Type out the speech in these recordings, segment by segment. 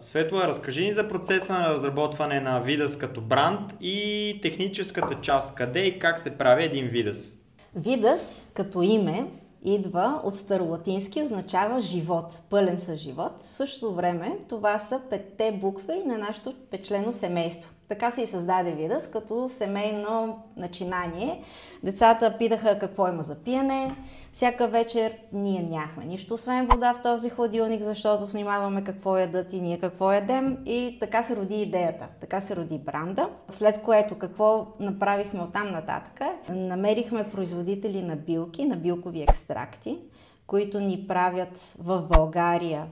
Светла, разкажи ни за процеса на разработване на Видас като бранд и техническата част. Къде и как се прави един Видас? Видас като име идва от старолатински, означава живот, пълен с живот. В същото време това са 5 букви на нашето печлено семейство. Така се и създаде Видас, като семейно начинание. Децата питаха какво има за пиене. Всяка вечер ние нямахме нищо, освен вода в този хладилник, защото внимаваме какво ядат и ние какво ядем. И така се роди идеята, така се роди бранда. След което какво направихме оттам нататък? Намерихме производители на билки, на билкови екстракти, които ни правят в България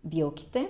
билките.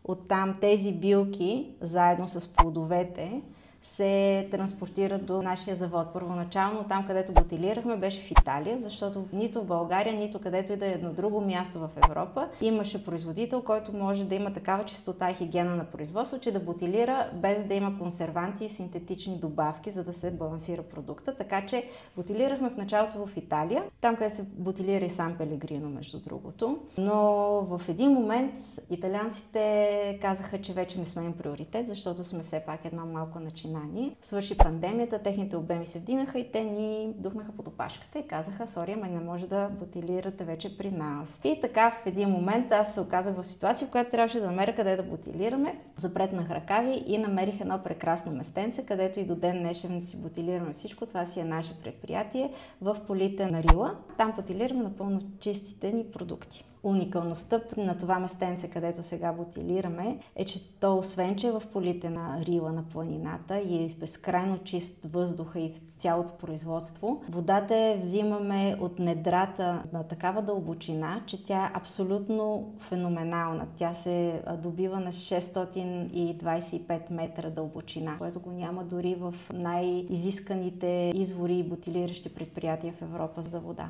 Оттам тези билки, заедно с плодовете, се транспортират до нашия завод. Първоначално там, където бутилирахме, беше в Италия, защото нито в България, нито където и да е едно друго място в Европа имаше производител, който може да има такава чистота и хигиена на производство, че да бутилира без да има консерванти и синтетични добавки, за да се балансира продукта. Така че бутилирахме в началото в Италия, там където се бутилира и Сан Пелегрино, между другото. Но в един момент италианците казаха, че вече не сме им приоритет, защото сме все пак едно малко начинание. Свърши пандемията, техните обеми се вдинаха и те ни духнаха под опашката и казаха: сори, ама не може да бутилирате вече при нас. И така в един момент аз се оказах в ситуация, в която трябваше да намеря къде да бутилираме. Запретнах ръкави и намерих едно прекрасно местенце, където и до ден днешен си бутилираме всичко. Това си е наше предприятие в полите на Рила. Там бутилираме напълно чистите ни продукти. Уникалността на това местенце, където сега бутилираме, е, че то, освен че е в полите на Рила, на планината и е безкрайно чист въздуха и в цялото производство, водата взимаме от недрата на такава дълбочина, че тя е абсолютно феноменална. Тя се добива на 625 метра дълбочина, което го няма дори в най-изисканите извори и бутилиращи предприятия в Европа за вода.